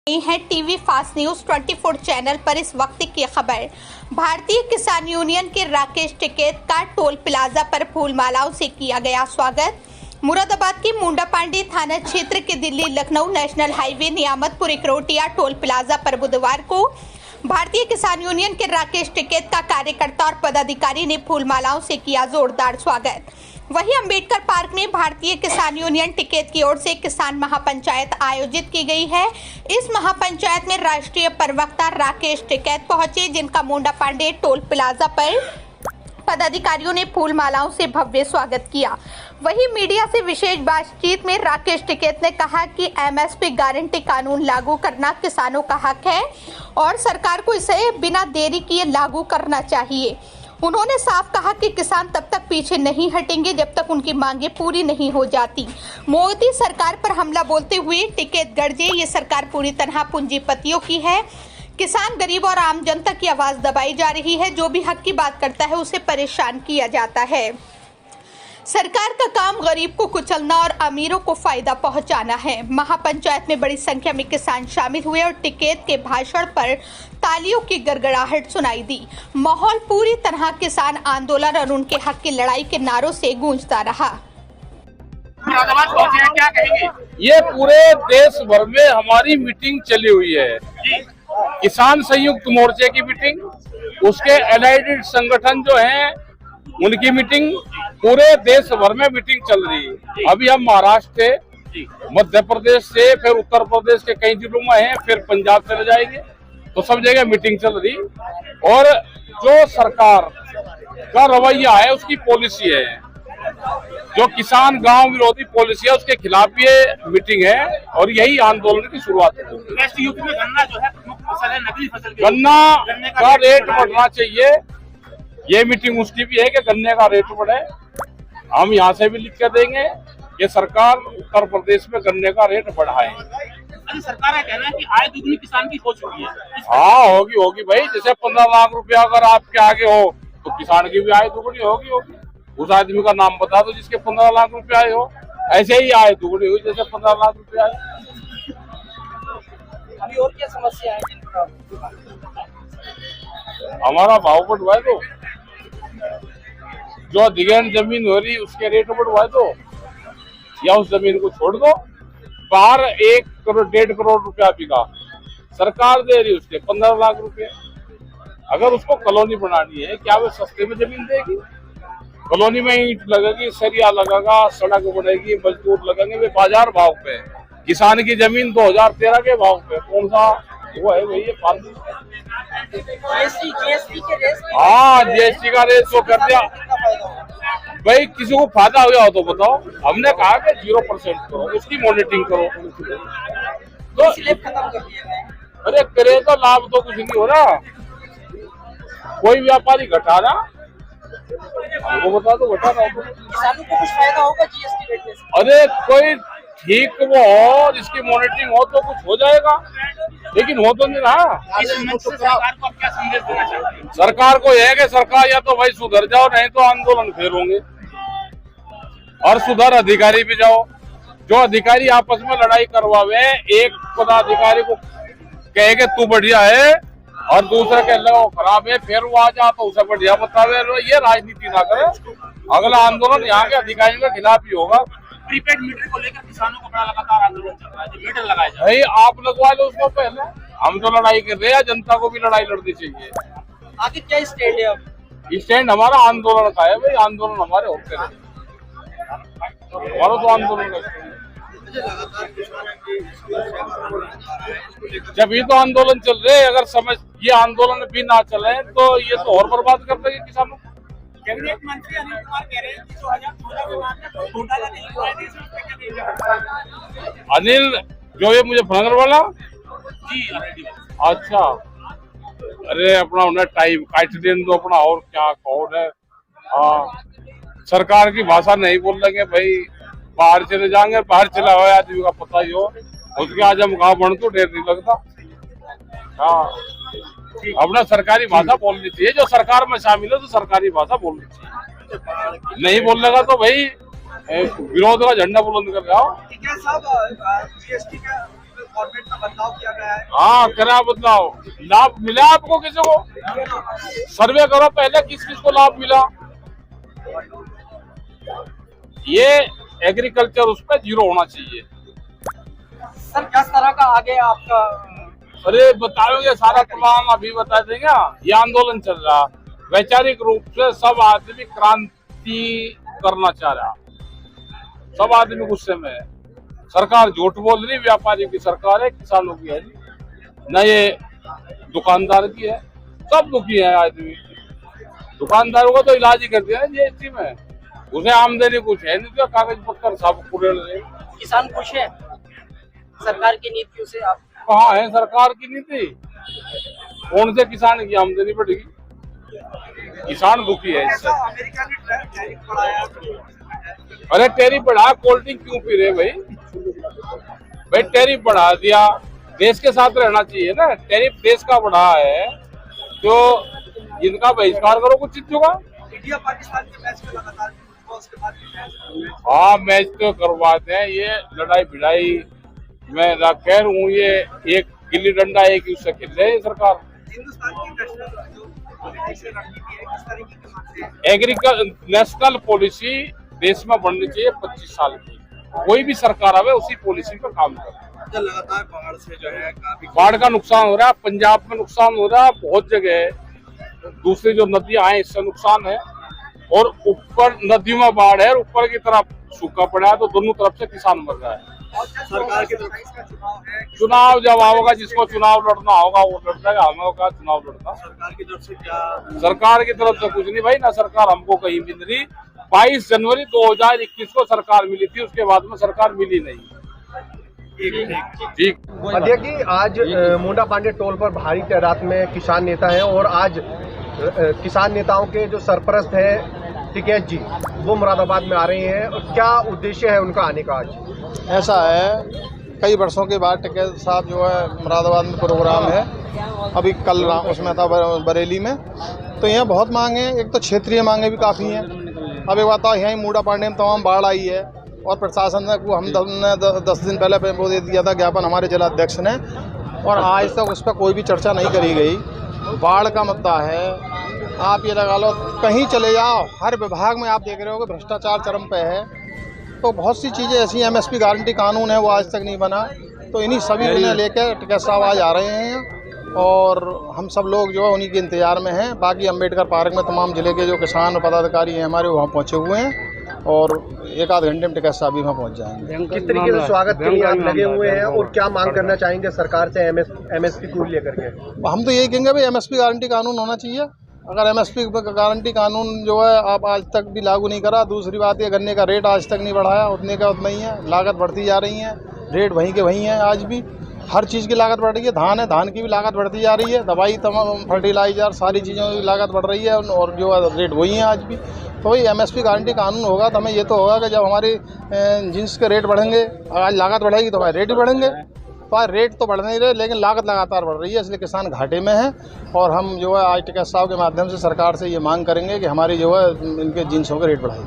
है TV fast news 24 channel पर इस वक्त की खबर। भारतीय किसान यूनियन के राकेश टिकैत का टोल प्लाजा पर फूल मालाओं से किया गया स्वागत। मुरादाबाद के मुंडा पांडे थाना क्षेत्र के Delhi Lucknow national highway Niyamatpur Ikrotiya toll plaza पर बुधवार को भारतीय किसान यूनियन के राकेश टिकैत का कार्यकर्ता और पदाधिकारी ने फूल मालाओं से किया जोरदार स्वागत। वहीं अंबेडकर पार्क में भारतीय किसान यूनियन टिकैत की ओर से किसान महापंचायत आयोजित की गई है। इस महापंचायत में राष्ट्रीय प्रवक्ता राकेश टिकैत पहुंचे, जिनका मुंडा पांडे टोल प्लाजा पर पदाधिकारियों ने फूल मालाओं से भव्य स्वागत किया। वहीं मीडिया से विशेष बातचीत में राकेश टिकैत ने कहा कि एमएसपी गारंटी कानून लागू करना किसानों का हक है और सरकार को इसे बिना देरी किए लागू करना चाहिए। उन्होंने साफ कहा कि किसान तब तक पीछे नहीं हटेंगे जब तक उनकी मांगें पूरी नहीं हो जाती। मोदी सरकार पर हमला बोलते हुए टिकैत गर्जे, ये सरकार पूरी तरह पूंजीपतियों की है। किसान, गरीब और आम जनता की आवाज दबाई जा रही है। जो भी हक की बात करता है उसे परेशान किया जाता है। सरकार का काम गरीब को कुचलना और अमीरों को फायदा पहुंचाना है। महापंचायत में बड़ी संख्या में किसान शामिल हुए और टिकैत के भाषण पर तालियों की गड़गड़ाहट सुनाई दी। माहौल पूरी तरह किसान आंदोलन और उनके हक की लड़ाई के नारों से गूंजता रहा। क्या कहेंगे? ये पूरे देश भर में हमारी मीटिंग चली हुई है। किसान संयुक्त मोर्चे की मीटिंग, उसके एलाइड संगठन जो हैं उनकी मीटिंग, पूरे देश भर में मीटिंग चल रही है। अभी हम महाराष्ट्र से, मध्य प्रदेश से, फिर उत्तर प्रदेश के कई जिलों में हैं, फिर पंजाब चले जाएंगे, तो सब जगह मीटिंग चल रही। और जो सरकार का रवैया है, उसकी पॉलिसी है, जो किसान गांव विरोधी पॉलिसी है, उसके खिलाफ ये मीटिंग है और यही आंदोलन की शुरुआत है। वेस्ट यूपी में गन्ना जो है प्रमुख फसल है, नकली फसल गन्ना का रेट बढ़ना चाहिए। ये मीटिंग उसकी भी है कि गन्ने का रेट बढ़े। हम यहाँ से भी लिख के देंगे कि सरकार उत्तर प्रदेश में गन्ने का रेट बढ़ाए। सरकार का कहना है कि आय दुगनी किसान की हो चुकी है। हाँ, होगी भाई। जैसे 15 लाख रुपया अगर आपके आगे हो तो किसान की भी आय दुगनी होगी। उस आदमी का नाम बता दो जिसके 15 लाख रुपया आए हो, ऐसे ही आय दुगनी हुई जैसे 15 लाख रुपया आए। अभी और क्या समस्या है? हमारा भाव बढ़वाए दो, जो अधिग्रहण जमीन हो रही उसके रेट बढ़वाए दो, या उस जमीन को छोड़ दो। बाहर 1 करोड़ 1.5 करोड़ रुपया बिका, सरकार दे रही उसके 15 लाख रुपए। अगर उसको कॉलोनी बनानी है, क्या वो सस्ते में जमीन देगी? कॉलोनी में ईंट लगेगी, सरिया लगेगा, सड़क बनेगी, मजदूर लगेंगे, वे बाजार भाव पे। किसान की जमीन 2013 के भाव पे कौन सा वो है? वही फालतू। जीएसटी के रेस, हाँ, जीएसटी का रेस तो कर दिया भाई। किसी को फायदा हो हो तो बताओ। हमने कहा कि 0% करो, उसकी मॉनिटरिंग करो। तो खत्म कर दिया। अरे करे तो लाभ तो कुछ नहीं हो रहा। कोई व्यापारी घटा रहा, हमको बता दो घटा रहा हो। किसानों को कुछ फायदा होगा जीएसटी रेट में? अरे कोई ठीक वो हो, जिसकी मॉनिटरिंग हो तो कुछ हो जाएगा, लेकिन हो तो नहीं रहा। इस मंच से सरकार को क्या संदेश देना चाहते हैं? सरकार को यह है कि सरकार या तो भाई सुधर जाओ, नहीं तो आंदोलन फिर होंगे। और सुधर अधिकारी भी जाओ। जो अधिकारी आपस में लड़ाई करवावे, एक पदाधिकारी को कहे कि तू बढ़िया है और दूसरे के लो खराब है, फिर वो आ जा तो उसे बढ़िया बतावे। ये राजनीति ना करे। अगला आंदोलन यहाँ के अधिकारी के खिलाफ ही होगा। प्रीपेड मीटर को लेकर किसानों को बड़ा लगातार आंदोलन चल रहा है, जो मीटर लगाया जाए। भाई आप लगवा लो उसको पहले। हम तो लड़ाई कर रहे हैं, जनता को भी लड़ाई लड़नी चाहिए। आगे क्या स्टैंड है? अब स्टैंड हमारा आंदोलन का है भाई। आंदोलन हमारे होते रहे, हमारा तो आंदोलन का। जब ये तो आंदोलन चल रहे, अगर समझ ये आंदोलन भी ना चले तो ये तो और बर्बाद कर देंगे किसानों। कैबिनेट मंत्री अनिल कुमार कह रहे हैं कि 2014 के बाद में कोई घोटाला नहीं हुआ है देश में, उसपे क्या कहेंगे? अनिल जो ये मुझे फनगर वाला जी, अच्छा। अरे अपना उन्हें टाइम काट देने दो अपना, और क्या कौन है। हाँ, सरकार की भाषा नहीं बोल लेंगे भाई। बाहर चले जाएंगे, बाहर चला हुआ आदमी का पता ही हो, उसके आज हम गाँव बन तो ढेर नहीं लगता। हाँ, अपना सरकारी भाषा बोलनी चाहिए। जो सरकार में शामिल है तो सरकारी भाषा बोलनी चाहिए। नहीं बोलने तो भाई विरोध का झंडा बुलंद कर जाओ। साहब, जीएसटी का फॉर्मेट का बदलाव किया गया है। हाँ, करा बदलाव। लाभ मिला आपको किसी को? सर्वे करो पहले, किस किस को लाभ मिला। ये एग्रीकल्चर उस पर 0 होना चाहिए। सर किस तरह का आगे आपका? अरे बताओगे सारा तमाम अभी बता देंगे। ये आंदोलन चल रहा, वैचारिक रूप से सब आदमी क्रांति करना चाह रहा, सब आदमी गुस्से में है। सरकार झूठ बोल रही, व्यापारी की सरकार है, किसानों की है न, ये दुकानदार की है। सब दुखी है आदमी। दुकानदारों को तो इलाज ही कर दिया है जीएसटी में, उसे आमदनी कुछ है नहीं, तो कागज पत्तर सब पूरे रहे। किसान खुश है सरकार की नीतियों से? आप कहाँ है सरकार की नीति? कौन से किसान की आमदनी बढ़ेगी? किसान दुखी है इससे। अमेरिका ने टैरिफ बढ़ाया। अरे टैरिफ बढ़ा, कोल्ड ड्रिंक क्यों पी रहे भाई? भाई टैरिफ बढ़ा दिया, देश के साथ रहना चाहिए ना। टैरिफ देश का बढ़ा है तो इनका बहिष्कार करो कुछ चीजों का। इंडिया पाकिस्तान के मैच में लगातार उसके बाद हाँ, मैच तो करवाते हैं। ये लड़ाई भिड़ाई मैं ना कह रहा हूँ, ये एक गिल्ली डंडा एक उससे खेल रहे हैं सरकार। हिंदुस्तान की नेशनल जो पॉलिटिक्स रणनीति है, किस तरीके की मांग है? एग्रीकल्चर नेशनल पॉलिसी देश में बननी चाहिए 25 साल की। कोई भी सरकार आवे उसी पॉलिसी पर काम करे। लगातार बाढ़ से जो है काफी बाढ़ का नुकसान हो रहा है, पंजाब में नुकसान हो रहा है, बहुत जगह है। दूसरी जो नदियां हैं इससे नुकसान है, और ऊपर नदियों में बाढ़ है, ऊपर की तरफ सूखा पड़ा है, तो दोनों तरफ से किसान मर रहा है। सरकार की तरफ का चुनाव है। चुनाव जब आओगा, जिसको चुनाव लड़ना होगा वो लड़ता है, हमें होगा चुनाव लड़ना। सरकार की तरफ से क्या? सरकार की तरफ से कुछ नहीं भाई, ना सरकार हमको कहीं मिल रही। 22 जनवरी 2021 को सरकार मिली थी, उसके बाद में सरकार मिली नहीं। ठीक। अध्यक्ष जी, आज मुंडा पांडे टोल पर भारी तादाद में किसान नेता हैं और आज किसान नेताओं के जो सरपरस्त है टिकैत जी, वो मुरादाबाद में आ रहे हैं। और क्या उद्देश्य है उनका आने का आज? ऐसा है, कई वर्षों के बाद टिकैत साहब जो है मुरादाबाद में प्रोग्राम है, अभी कल उसमें था बरेली में, तो यहाँ बहुत मांगे हैं। एक तो क्षेत्रीय मांगे भी काफ़ी हैं। अब एक बात है, यहीं मुंडा पांडे में तमाम बाढ़ आई है और प्रशासन को हमने 10 दिन पहले वो दे दिया था ज्ञापन हमारे जिला अध्यक्ष ने, और आज तक उस पर कोई भी चर्चा नहीं करी गई। बाढ़ का मुद्दा है, आप ये लगा लो कहीं चले जाओ, हर विभाग में आप देख रहे हो कि भ्रष्टाचार चरम पे है। तो बहुत सी चीज़ें ऐसी, एमएसपी गारंटी कानून है वो आज तक नहीं बना, तो इन्हीं सभी को लेकर टिकैत साहब आज आ रहे हैं और हम सब लोग जो है उन्हीं के इंतजार में हैं। बाकी अम्बेडकर पार्क में तमाम जिले के जो किसान पदाधिकारी हैं हमारे वहाँ पहुँचे हुए हैं और 1 आध घंटे में टिकैत साहब भी वहाँ पहुँच जाएंगे। किस तरीके से स्वागत के लिए आप लगे हुए हैं और क्या मांग करना चाहेंगे सरकार से एमएसपी को लेकर के? हम तो यही कहेंगे भाई, एमएसपी गारंटी कानून होना चाहिए। अगर एमएसपी गारंटी कानून जो है आप आज तक भी लागू नहीं करा। दूसरी बात ये, गन्ने का रेट आज तक नहीं बढ़ाया, उतने का उतना ही है, लागत बढ़ती जा रही है, रेट वहीं के वहीं है। आज भी हर चीज़ की लागत बढ़ रही है, धान है, धान की भी लागत बढ़ती जा रही है, दवाई तमाम फर्टिलाइजर सारी चीज़ों की लागत बढ़ रही है और जो रेट वही है आज भी। तो वही एमएसपी गारंटी कानून होगा तो हमें ये तो होगा कि जब हमारी जिन्स के रेट बढ़ेंगे, आज लागत बढ़ेगी तो हमारे रेट भी बढ़ेंगे। तो आज रेट तो बढ़ नहीं रहे लेकिन लागत लगातार बढ़ रही है, इसलिए किसान घाटे में है। और हम जो है आज टिकैत साहब के माध्यम से सरकार से ये मांग करेंगे कि हमारी जो है इनके जिन्सों के रेट बढ़ाई।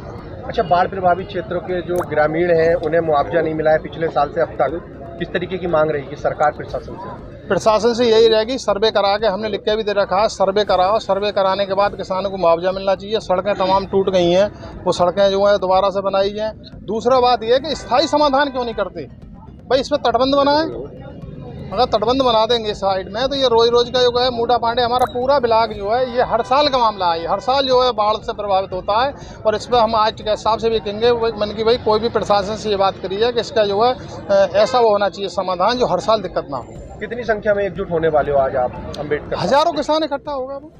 अच्छा, बाढ़ प्रभावित क्षेत्रों के जो ग्रामीण हैं उन्हें मुआवजा नहीं मिला है पिछले साल से अब तक, किस तरीके की मांग रहेगी सरकार प्रशासन से? प्रशासन से यही रहेगी, सर्वे करा के हमने लिख के भी दे रखा है, सर्वे कराओ, सर्वे कराने के बाद किसानों को मुआवजा मिलना चाहिए। सड़कें तमाम टूट गई हैं, वो सड़कें जो है दोबारा से बनाई जाएँ। दूसरा बात यह है कि स्थायी समाधान क्यों नहीं करते भाई, इस पर तटबंध बनाएं। अगर तटबंध बना देंगे साइड में तो ये रोज रोज का जो है मुंडा पांडे हमारा पूरा ब्लॉक जो है ये हर साल का मामला है, हर साल जो है बाढ़ से प्रभावित होता है। और इस पर हम आज टिकैत साहब से भी कहेंगे मन की भाई कोई भी प्रशासन से ये बात करी है कि इसका जो है ऐसा वो होना चाहिए समाधान जो हर साल दिक्कत ना हो। कितनी संख्या में एकजुट होने वाले हो आज आप अम्बेडकर? हजारों किसान इकट्ठा होगा वो।